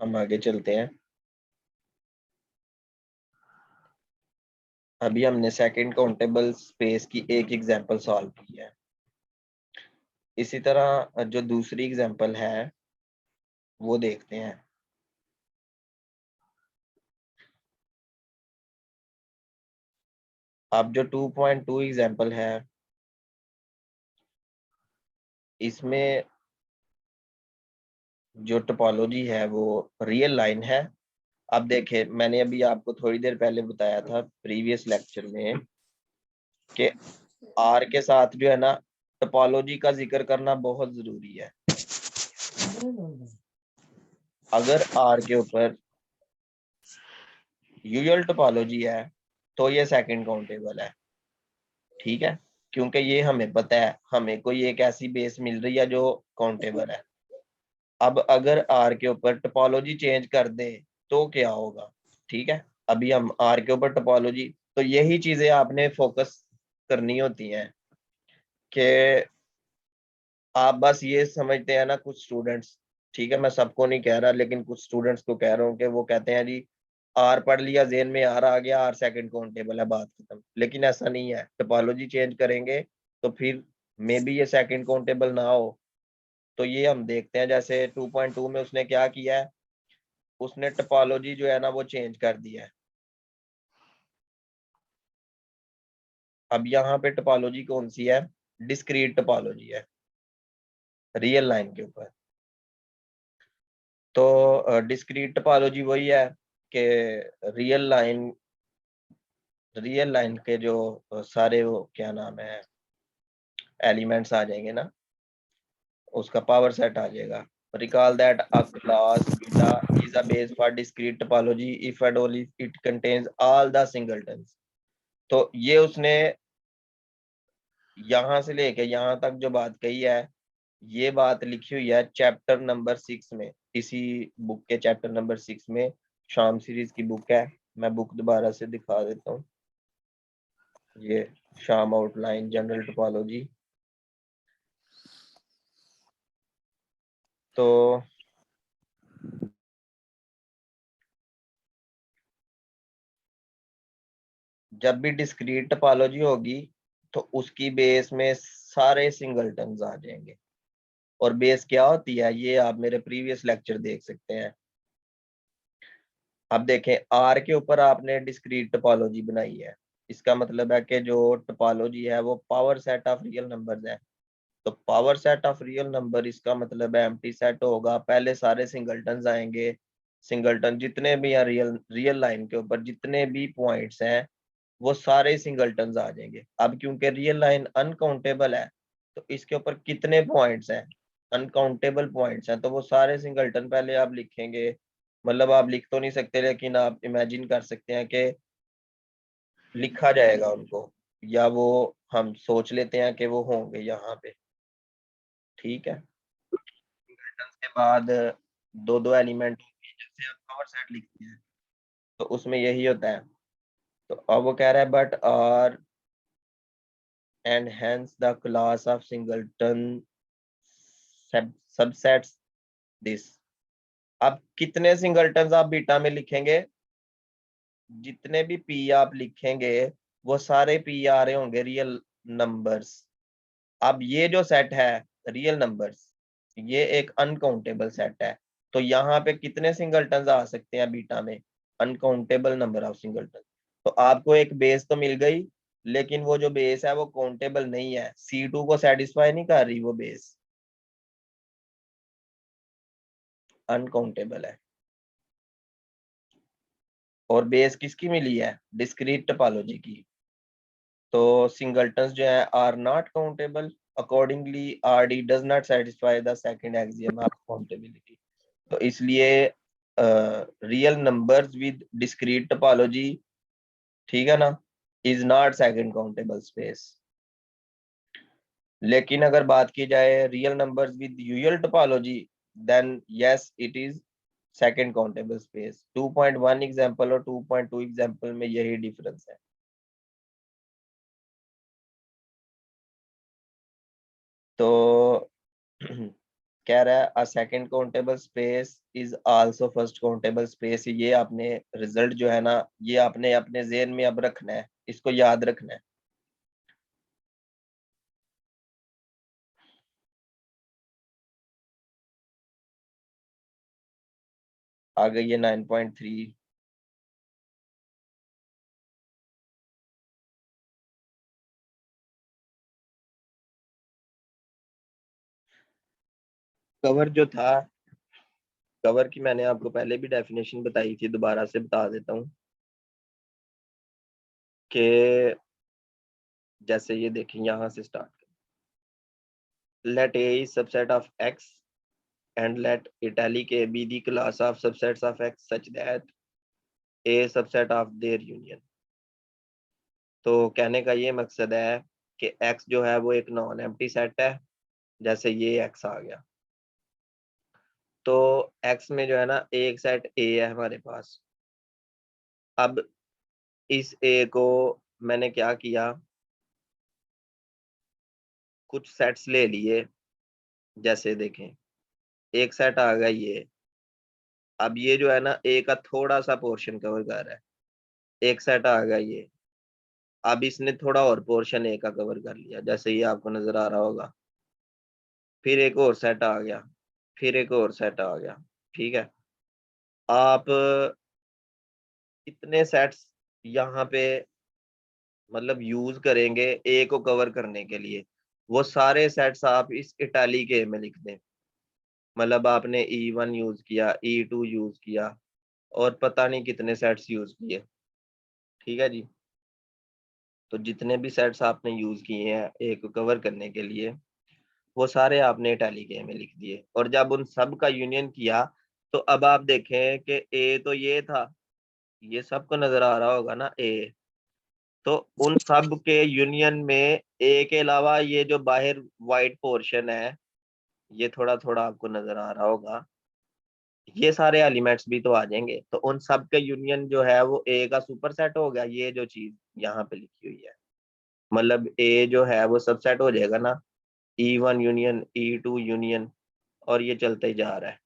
हम आगे चलते हैं। अभी हमने सेकंड काउंटेबल स्पेस की एक एग्जांपल सॉल्व की है। इसी तरह जो दूसरी एग्जांपल है वो देखते हैं। अब जो 2.2 एग्जांपल है इसमें जो टोपोलॉजी है वो रियल लाइन है। अब देखें, मैंने अभी आपको थोड़ी देर पहले बताया था प्रीवियस लेक्चर में कि आर के साथ जो है ना टोपोलॉजी का जिक्र करना बहुत जरूरी है। अगर आर के ऊपर यूजुअल टोपोलॉजी है तो ये सेकंड काउंटेबल है, ठीक है, क्योंकि ये हमें पता है हमें कोई एक ऐसी बेस मिल रही है जो काउंटेबल है। अब अगर आर के ऊपर टोपोलॉजी चेंज कर दे तो क्या होगा, ठीक है। अभी हम आर के ऊपर टोपोलॉजी, तो यही चीजें आपने फोकस करनी होती हैं कि आप बस ये समझते हैं ना कुछ स्टूडेंट्स, ठीक है, मैं सबको नहीं कह रहा लेकिन कुछ स्टूडेंट्स को कह रहा हूँ कि वो कहते हैं जी आर पढ़ लिया, जेन में आर आ गया, आर सेकंड काउंटेबल है, बात खत्म। लेकिन ऐसा नहीं है, टोपोलॉजी चेंज करेंगे तो फिर मे बी ये सेकंड काउंटेबल ना हो। तो ये हम देखते हैं, जैसे 2.2 में उसने क्या किया है, उसने टोपोलॉजी जो है ना वो चेंज कर दिया है। अब यहाँ पे टोपोलॉजी कौन सी है, डिस्क्रीट टोपोलॉजी है रियल लाइन के ऊपर। तो डिस्क्रीट टोपोलॉजी वही है कि रियल लाइन रियल लाइन के जो सारे वो क्या नाम है एलिमेंट्स आ जाएंगे ना, उसका पावर सेट आ जाएगा। Recall that a class beta is a base for discrete topology if and only it contains all the singletons. तो ये उसने यहां से लेके यहाँ तक जो बात कही है, ये बात लिखी हुई है चैप्टर नंबर 6 में, इसी बुक के चैप्टर नंबर 6 में। शाम सीरीज की बुक है, मैं बुक दोबारा से दिखा देता हूँ। ये शाम आउटलाइन जनरल टोपोलॉजी। तो जब भी डिस्क्रीट टोपोलॉजी होगी तो उसकी बेस में सारे सिंगलटन्स आ जाएंगे। और बेस क्या होती है ये आप मेरे प्रीवियस लेक्चर देख सकते हैं। अब देखें, आर के ऊपर आपने डिस्क्रीट टोपोलॉजी बनाई है, इसका मतलब है कि जो टोपोलॉजी है वो power set of real numbers है। तो power set of real number, इसका मतलब है एम्प्टी सेट होगा, पहले सारे सिंगलटन्स आएंगे। सिंगलटन जितने भी हैं रियल रियल लाइन के ऊपर जितने भी पॉइंट्स हैं वो सारे सिंगलटन्स आ जाएंगे। अब क्योंकि रियल लाइन अनकाउंटेबल है तो इसके ऊपर कितने पॉइंट्स हैं, अनकाउंटेबल पॉइंट्स हैं, तो वो सारे सिंगलटन पहले आप लिखेंगे। मतलब आप लिख तो नहीं सकते लेकिन आप इमेजिन कर सकते हैं कि लिखा जाएगा उनको, या वो हम सोच लेते हैं कि वो होंगे यहाँ पे, ठीक है। सिंगलटन्स के बाद दो दो एलिमेंट होंगे, जैसे आप पावर सेट लिखते हैं तो उसमें यही होता है। तो अब वो कह रहा है but R and hence the class of singleton subsets this। अब कितने सिंगलटन्स आप बीटा में लिखेंगे, जितने भी पी आप लिखेंगे वो सारे पी आ रहे होंगे रियल नंबर्स। अब ये जो सेट है रियल नंबर्स, ये एक अनकाउंटेबल सेट है। तो यहाँ पे कितने सिंगलटन्स आ सकते हैं बीटा में, अनकाउंटेबल नंबर ऑफ सिंगलटन। तो आपको एक बेस तो मिल गई, लेकिन वो जो बेस है वो काउंटेबल नहीं है, C2 को सेटिस्फाई नहीं कर रही वो बेस, अनकाउंटेबल है। और बेस किसकी मिली है, डिस्क्रीट टोपोलॉजी की। तो सिंगलटन्स जो है are not countable, accordingly RD does not satisfy the second axiom of countability. तो इसलिए real numbers with discrete topology, ठीक है ना, is not second countable space. लेकिन अगर बात की जाए real numbers with usual topology, then yes it is second countable space. 2.1 example और 2.2 एग्जांपल में यही डिफरेंस है। तो कह रहा है अ second countable space is also first countable space. ये आपने रिजल्ट जो है ना, ये आपने अपने ज़हन में अब रखना है, इसको याद रखना है। आ गई है 9.3। कवर जो था, कवर की मैंने आपको पहले भी डेफिनेशन बताई थी, दोबारा से बता देता हूँ कि जैसे ये देखें, यहाँ से start, let A is subset of X and let italic A be the class of subsets of X such that A subset of their union. तो कहने का ये मकसद है कि एक्स जो है वो एक नॉन एम्प्टी सेट है, जैसे ये एक्स आ गया, तो एक्स में जो है ना एक सेट ए है हमारे पास। अब इस ए को मैंने क्या किया, कुछ सेट्स ले लिए, जैसे देखें एक सेट आ गया ये। अब ये जो है ना ए का थोड़ा सा पोर्शन कवर कर रहा है, एक सेट आ गया ये। अब इसने थोड़ा और पोर्शन ए का कवर कर लिया, जैसे ये आपको नजर आ रहा होगा। फिर एक और सेट आ गया, फिर एक और सेट आ गया। ठीक है, आप कितने सेट्स यहाँ पे मतलब यूज करेंगे ए को कवर करने के लिए, वो सारे सेट्स आप इस इटैलिक ए में लिख दें। मतलब आपने E1 यूज किया, E2 यूज किया, और पता नहीं कितने सेट्स यूज किए। ठीक है जी, तो जितने भी सेट्स आपने यूज किए हैं ए को कवर करने के लिए, वो सारे आपने इटैलिक ए में लिख दिए। और जब उन सब का यूनियन किया, तो अब आप देखें कि ए तो ये था, ये सबको नजर आ रहा होगा ना ए, तो उन सब के यूनियन में ए के अलावा ये जो बाहर वाइट पोर्शन है, ये थोड़ा थोड़ा आपको नजर आ रहा होगा, ये सारे एलिमेंट्स भी तो आ जाएंगे। तो उन सब के यूनियन जो है वो ए का सुपर सेट हो गया। ये जो चीज यहाँ पे लिखी हुई है, मतलब ए जो है वो सबसेट हो जाएगा ना, E1 यूनियन E2 यूनियन, और ये चलते ही जा रहा है।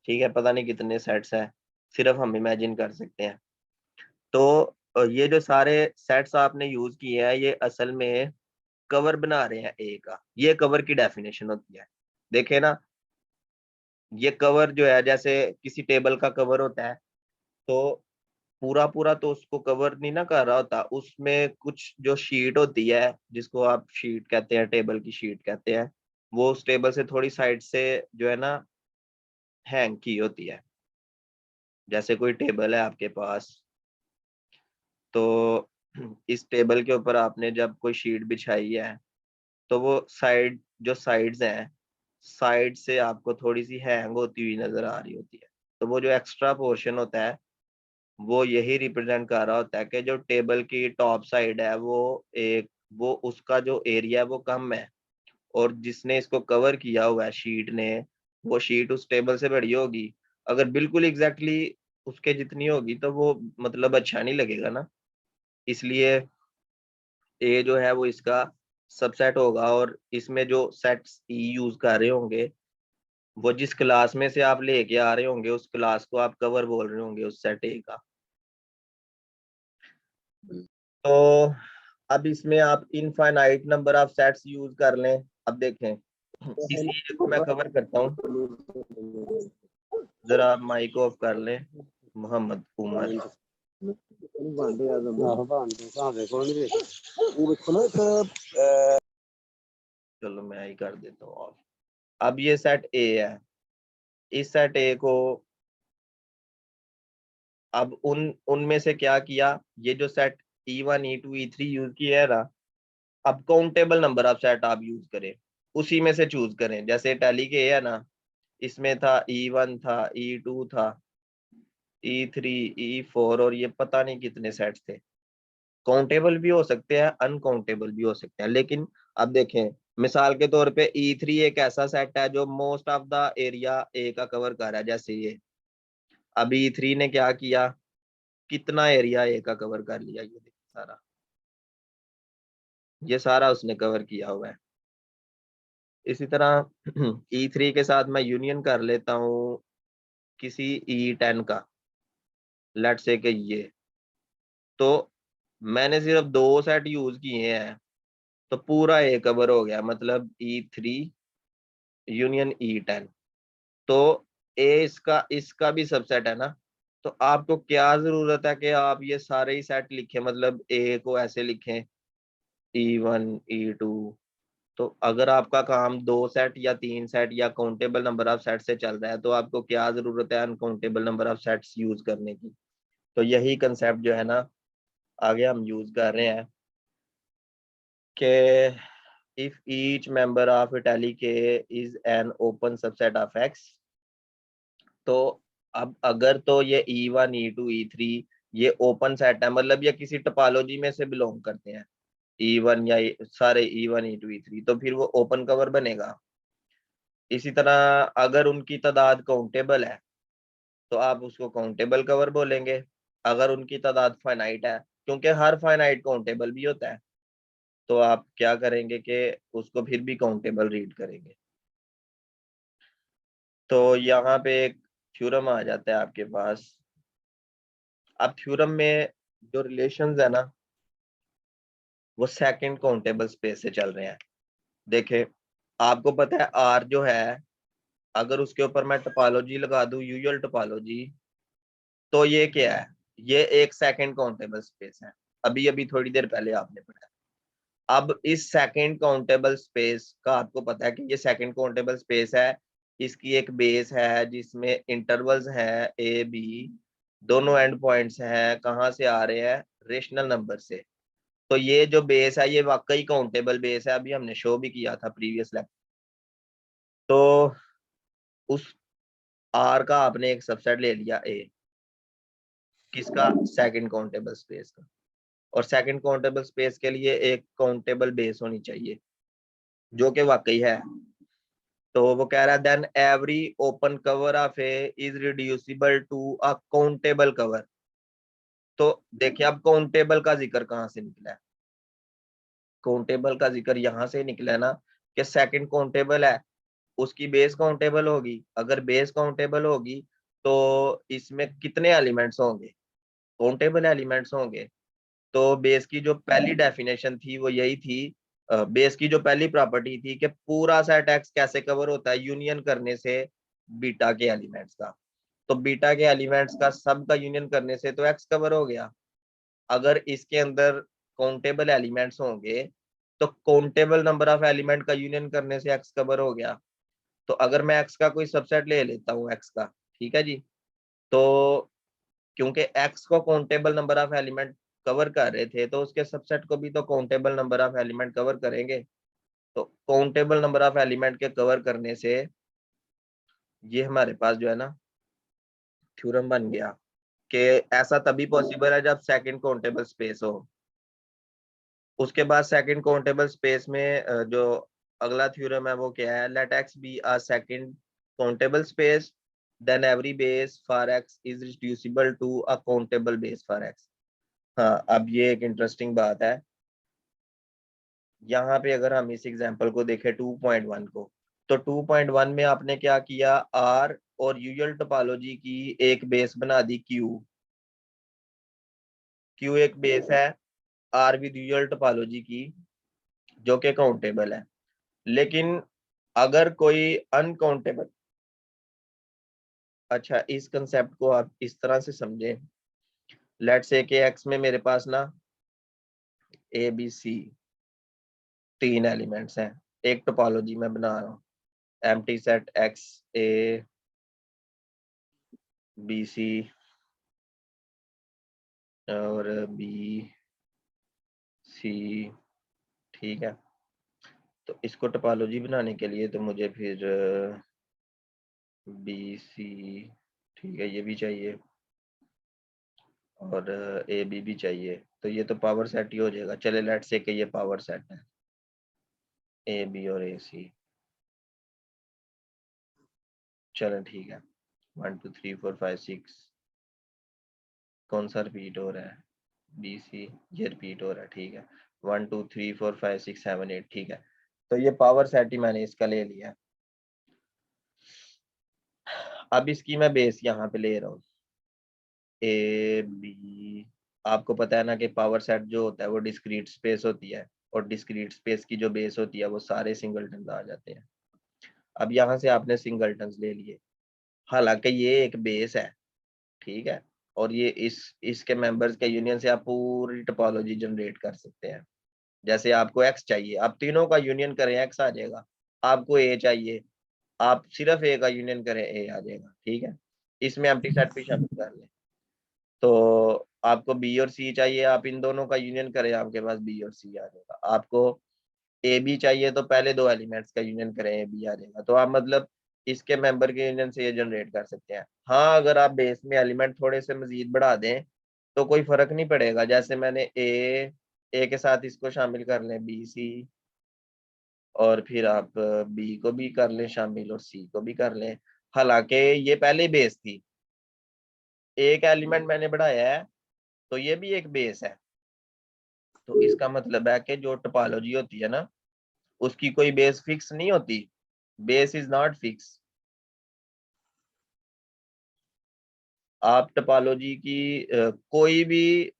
ठीक है, पता नहीं कितने सेट्स हैं, सिर्फ हम इमेजिन कर सकते हैं। तो ये जो सारे सेट्स आपने यूज किए हैं, ये असल में कवर बना रहे हैं ए का। ये कवर की डेफिनेशन होती है। देखे ना, ये कवर जो है जैसे किसी टेबल का कवर होता है, तो पूरा पूरा तो उसको कवर नहीं ना कर रहा होता, उसमें कुछ जो शीट होती है, जिसको आप शीट कहते हैं, टेबल की शीट कहते हैं, वो उस टेबल से थोड़ी साइड से जो है ना हैंग की होती है। जैसे कोई टेबल है आपके पास, तो इस टेबल के ऊपर आपने जब कोई शीट बिछाई है, तो वो साइड जो साइड्स हैं, साइड से आपको थोड़ी सी हैंग होती हुई नजर आ रही होती है। तो वो जो एक्स्ट्रा पोर्शन होता है, वो यही रिप्रेजेंट कर रहा होता है कि जो टेबल की टॉप साइड है वो एक, वो उसका जो एरिया है वो कम है, और जिसने इसको कवर किया हुआ है शीट ने, वो शीट उस टेबल से बड़ी होगी। अगर बिल्कुल एग्जैक्टली उसके जितनी होगी तो वो मतलब अच्छा नहीं लगेगा ना, इसलिए ए जो है वो इसका सबसेट होगा। और इसमें जो सेट्स ई यूज कर रहे होंगे, वो जिस क्लास में से आप लेके आ रहे होंगे, उस क्लास को आप कवर बोल रहे होंगे उस सेट ए का। तो अब इसमें आप infinite number of sets use कर लें। अब देखें, इसी ए को मैं कवर करता हूँ, जरा आप माइक ऑफ कर लें, मोहम्मद उमर। चलो मैं ही कर देता हूँ ऑफ। अब ये सेट ए है, इस सेट ए को अब उन उनमें से क्या किया, ये जो set E1 E2 E3 use किया है ना, अब काउंटेबल नंबर ऑफ सेट आप यूज करें, उसी में से चूज करें। जैसे टैली के है ना, इसमें था E1 था, E2 था, E3 E4, और ये पता नहीं कितने सेट्स थे। काउंटेबल भी हो सकते हैं, अनकाउंटेबल भी हो सकते हैं, लेकिन अब देखें, मिसाल के तौर पे E3 एक ऐसा सेट है जो most of the area A का कवर कर रहा है, जैसे ये। अब E3 ने क्या किया, कितना एरिया ए का कवर कर लिया, ये देखिए सारा, ये सारा उसने कवर किया हुआ है। इसी तरह E3 के साथ मैं यूनियन कर लेता हूँ किसी E10 का, लेट से कि ये, तो मैंने सिर्फ 2 सेट यूज किए हैं तो पूरा ए कवर हो गया, मतलब E3 यूनियन E10। तो ए इसका भी सबसेट है ना। तो आपको क्या जरूरत है कि आप ये सारे ही सेट लिखें, मतलब ए को ऐसे लिखें E1 E2। तो अगर आपका काम 2 सेट या 3 सेट या काउंटेबल नंबर ऑफ सेट से चल रहा है तो आपको क्या जरूरत है uncountable number of sets use करने की। तो यही कंसेप्ट जो है ना आगे हम यूज कर रहे हैं कि if each member of italic A is an open subset of X, तो अब अगर तो ये E1 E2 E3 ये ओपन सेट है, मतलब ये किसी टोपोलॉजी में से बिलोंग करते हैं, E1 या सारे E1 E2 E3, तो फिर वो ओपन कवर बनेगा। इसी तरह अगर उनकी तादाद काउंटेबल है तो आप उसको काउंटेबल कवर बोलेंगे। अगर उनकी तादाद फाइनाइट है, क्योंकि हर फाइनाइट काउंटेबल भी होता है, तो आप क्या करेंगे कि उसको फिर भी काउंटेबल रीड करेंगे। तो यहाँ पे एक थ्योरम आ जाता है आपके पास। अब थ्योरम में जो रिलेशंस है ना वो सेकंड काउंटेबल स्पेस से चल रहे हैं। देखें, आपको पता है आर जो है, अगर उसके ऊपर मैं टोपोलॉजी लगा दूं यूजुअल टोपोलॉजी, तो ये क्या है, ये एक सेकंड काउंटेबल स्पेस है। अभी अभी थोड़ी देर पहले आपने पढ़ा। अब इस सेकंड काउंटेबल स्पेस का आपको पता है कि ये सेकंड काउंटेबल स्पेस है, इसकी एक बेस है जिसमें इंटरवल्स है ए बी, दोनों एंड पॉइंट्स हैं कहाँ से आ रहे हैं, रेशनल नंबर से। तो ये जो बेस है ये वाकई काउंटेबल बेस है, अभी हमने शो भी किया था प्रीवियस लेक्चर। तो उस आर का आपने एक सबसेट ले लिया ए, किसका, सेकंड काउंटेबल स्पेस का। और सेकंड काउंटेबल स्पेस के लिए एक काउंटेबल बेस होनी चाहिए, जो कि वाकई है। तो वो कह रहा है then every open cover of A is reducible to a countable cover. तो देखिए अब काउंटेबल का जिक्र कहाँ से निकला है, काउंटेबल का जिक्र यहाँ से निकला है ना कि सेकंड काउंटेबल है, उसकी बेस काउंटेबल होगी। अगर बेस काउंटेबल होगी तो इसमें कितने एलिमेंट्स होंगे, काउंटेबल एलिमेंट्स होंगे। तो बेस की जो पहली डेफिनेशन थी वो यही थी, बेस की जो पहली प्रॉपर्टी थी कि पूरा सेट एक्स कैसे कवर होता है, यूनियन करने से बीटा के एलिमेंट्स का। तो बीटा के एलिमेंट्स का सब का यूनियन करने से तो एक्स कवर हो गया। अगर इसके अंदर काउंटेबल एलिमेंट्स होंगे तो काउंटेबल नंबर ऑफ एलिमेंट का यूनियन करने से एक्स कवर हो गया। तो अगर मैं एक्स का कोई सबसेट ले लेता हूँ एक्स का, ठीक है जी, तो क्योंकि एक्स को countable number of element cover कर रहे थे तो उसके सबसेट को भी तो countable number of element cover करेंगे। तो काउंटेबल नंबर ऑफ एलिमेंट के कवर करने से ये हमारे पास जो है ना थ्योरम बन गया कि ऐसा तभी पॉसिबल है जब सेकंड काउंटेबल स्पेस हो। उसके बाद सेकंड काउंटेबल स्पेस में जो अगला थ्योरम है वो क्या है, let X be a second countable space then every base for X is reducible to a countable base for X. हाँ, अब ये एक इंटरेस्टिंग बात है। यहाँ पे अगर हम इस एग्जांपल को देखें 2.1 को, तो 2.1 में आपने क्या किया, आर और यूजुअल टोपोलॉजी की एक बेस बना दी क्यू। क्यू एक बेस है आर विद यूजुअल टोपोलॉजी की जो कि काउंटेबल है। लेकिन अगर कोई अनकाउंटेबल, अच्छा इस कंसेप्ट को आप इस तरह से समझें, लेट्स से कि एक्स में मेरे पास ना ए बी सी 3 एलिमेंट्स हैं, एक टोपोलॉजी में बना रहा हूँ, empty set X A B C और बी सी, ठीक है। तो इसको टोपोलॉजी बनाने के लिए तो मुझे फिर बी सी, ठीक है, ये भी चाहिए और ए बी भी चाहिए। तो ये तो पावर सेट ही हो जाएगा। चले लेट्स से कि ये पावर सेट है ए बी और ए सी। चलो ठीक है, 1 2 3 4 5 6, कौन सा रिपीट हो रहा है, बी सी, ये रिपीट हो रहा है, ठीक है। 1 2 3 4 5 6 7 8, ठीक है। तो ये पावर सेट ही मैंने इसका ले लिया। अब इसकी मैं बेस यहाँ पे ले रहा हूँ ए बी। आपको पता है ना कि पावर सेट जो होता है वो डिस्क्रीट स्पेस होती है, और डिस्क्रीट स्पेस की जो बेस होती है वो सारे सिंगलटन आ जाते हैं। अब यहाँ से आपने सिंगलटन ले लिए, हालांकि ये एक बेस है, ठीक है, और ये इसके मेंबर्स के यूनियन से आप पूरी टोपोलॉजी जनरेट कर सकते हैं। जैसे आपको एक्स चाहिए, आप तीनों का यूनियन करें एक्स आ जाएगा। आपको ए चाहिए, आप सिर्फ ए का यूनियन करें ए आ जाएगा, ठीक है। इसमें एम्प्टी सेट भी शामिल कर लें। तो आपको बी और सी चाहिए, आप इन दोनों का यूनियन करें, आपके पास बी और सी आ जाएगा। आपको ए बी चाहिए तो पहले दो एलिमेंट्स का यूनियन करें, ए बी आ जाएगा। तो आप मतलब इसके मेंबर के यूनियन से ये जनरेट कर सकते हैं। हाँ, अगर आप बेस में एलिमेंट थोड़े से मजीद बढ़ा दें तो कोई फर्क नहीं पड़ेगा। जैसे मैंने ए के साथ इसको शामिल कर लें बी सी, और फिर आप बी को भी कर लें शामिल और सी को भी कर लें। हालांकि ये पहले बेस थी, एक एलिमेंट मैंने बढ़ाया है तो ये भी एक बेस है। तो इसका मतलब है कि जो टोपोलॉजी होती है ना, उसकी कोई बेस फिक्स नहीं होती। Base is not fix. आप टोपोलॉजी की कोई भी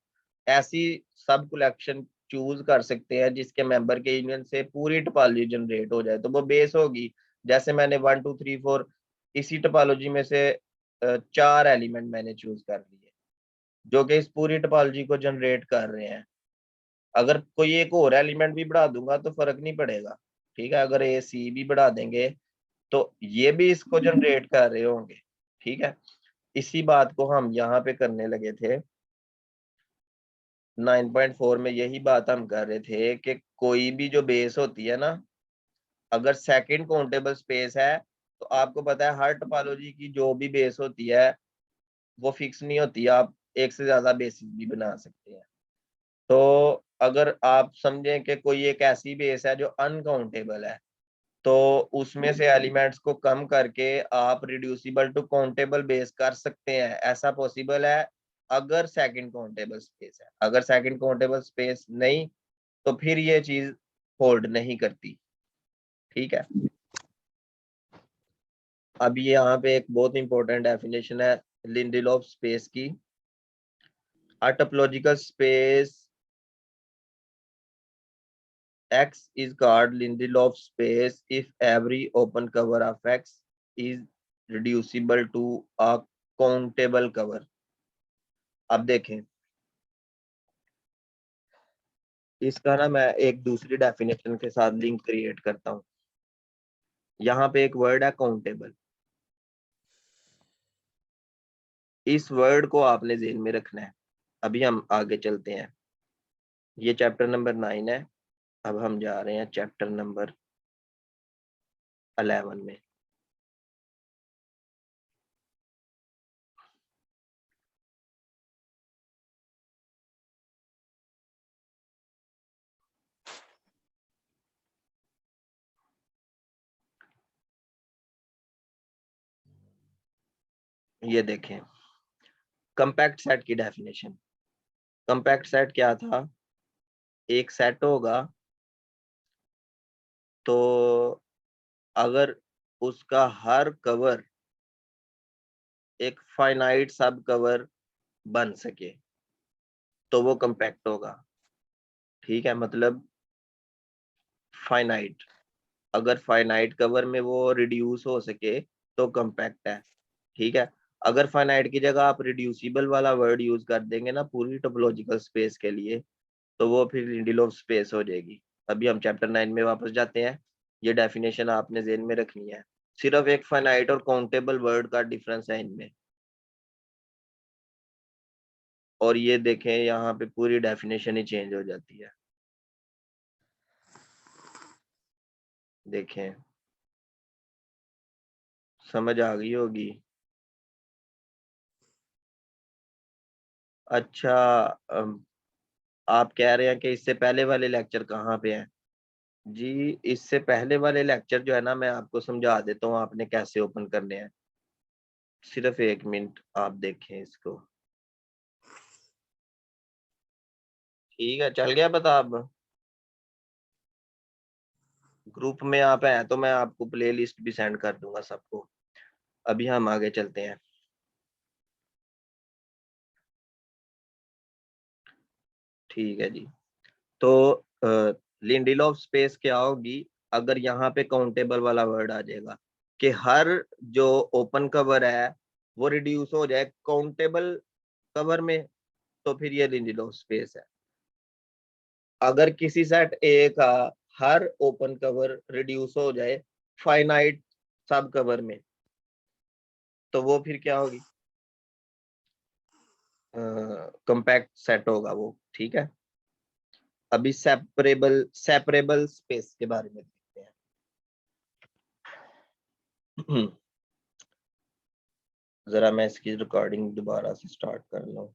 ऐसी सब कलेक्शन चूज कर सकते हैं जिसके मेंबर के यूनियन से पूरी टोपोलॉजी जनरेट हो जाए, तो वो बेस होगी। जैसे मैंने 1 2 3 4 इसी टोपोलॉजी में से 4 एलिमेंट मैंने चूज कर लिए जो कि इस पूरी टोपोलॉजी को जनरेट कर रहे हैं। अगर कोई एक और एलिमेंट भी बढ़ा दूंगा तो फर्क नहीं पड़ेगा, ठीक है। अगर ए सी भी बढ़ा देंगे तो ये भी इसको जनरेट कर रहे होंगे, ठीक है। इसी बात को हम यहाँ पे करने लगे थे 9.4 में। यही बात हम कर रहे थे कि कोई भी जो बेस होती है ना, अगर सेकंड काउंटेबल स्पेस है, तो आपको पता है हर टोपोलॉजी की जो भी बेस होती है वो फिक्स नहीं होती, आप एक से ज्यादा बेसिस भी बना सकते हैं। तो अगर आप समझें कि कोई एक ऐसी बेस है जो अनकाउंटेबल है, तो उसमें से एलिमेंट्स को कम करके आप रिड्यूसिबल टू काउंटेबल बेस कर सकते हैं। ऐसा पॉसिबल है अगर सेकंड काउंटेबल स्पेस है। अगर सेकंड काउंटेबल स्पेस नहीं तो फिर ये चीज होल्ड नहीं करती, ठीक है। अब ये यहाँ पे एक बहुत इंपॉर्टेंट डेफिनेशन है लिंडेलोफ स्पेस की। A topological space X is called Lindelof space if every open cover of X is reducible to a countable cover। अब देखें इसका ना, मैं एक दूसरी डेफिनेशन के साथ लिंक क्रिएट करता हूँ। यहाँ पे एक वर्ड है काउंटेबल। इस वर्ड को आपने ज़हन में रखना है। अभी हम आगे चलते हैं। ये चैप्टर नंबर 9 है। अब हम जा रहे हैं चैप्टर नंबर 11 में। ये देखें कंपैक्ट सेट की डेफिनेशन। कंपैक्ट सेट क्या था? एक सेट होगा, तो अगर उसका हर कवर एक फाइनाइट सब कवर बन सके तो वो कंपैक्ट होगा, ठीक है। मतलब फाइनाइट, अगर फाइनाइट कवर में वो रिड्यूस हो सके तो कंपैक्ट है, ठीक है। अगर फाइनाइट की जगह आप रिड्यूसिबल वाला वर्ड यूज कर देंगे ना पूरी टोपोलॉजिकल स्पेस के लिए, तो वो फिर लिंडेलोफ स्पेस हो जाएगी। अभी हम चैप्टर 9 में वापस जाते हैं। ये डेफिनेशन आपने ज़हन में रखनी है। सिर्फ एक फाइनाइट और काउंटेबल वर्ड का डिफरेंस है इनमें। और ये देखें यहाँ पे पूरी डेफिनेशन ही चेंज हो जाती है। देखें, समझ आ गई होगी। अच्छा, आप कह रहे हैं कि इससे पहले वाले लेक्चर कहाँ पे हैं? जी, इससे पहले वाले लेक्चर जो है ना, मैं आपको समझा देता हूँ आपने कैसे ओपन करने हैं। सिर्फ 1 मिनट आप देखें इसको। ठीक है, चल गया पता अब? ग्रुप में आप हैं तो मैं आपको प्लेलिस्ट भी सेंड कर दूंगा सबको। अभी हम आगे चलते हैं। ठीक है जी। तो लिंडिलोफ स्पेस क्या होगी, अगर यहाँ पे काउंटेबल वाला वर्ड आ जाएगा कि हर जो ओपन कवर है वो रिड्यूस हो जाए काउंटेबल कवर में, तो फिर ये लिंडिलोफ स्पेस है। अगर किसी सेट ए का हर ओपन कवर रिड्यूस हो जाए फाइनाइट सब कवर में, तो वो फिर क्या होगी, कॉम्पैक्ट सेट होगा वो। ठीक है, अभी सेपरेबल स्पेस के बारे में देखते हैं। जरा मैं इसकी रिकॉर्डिंग दोबारा से स्टार्ट कर लूं।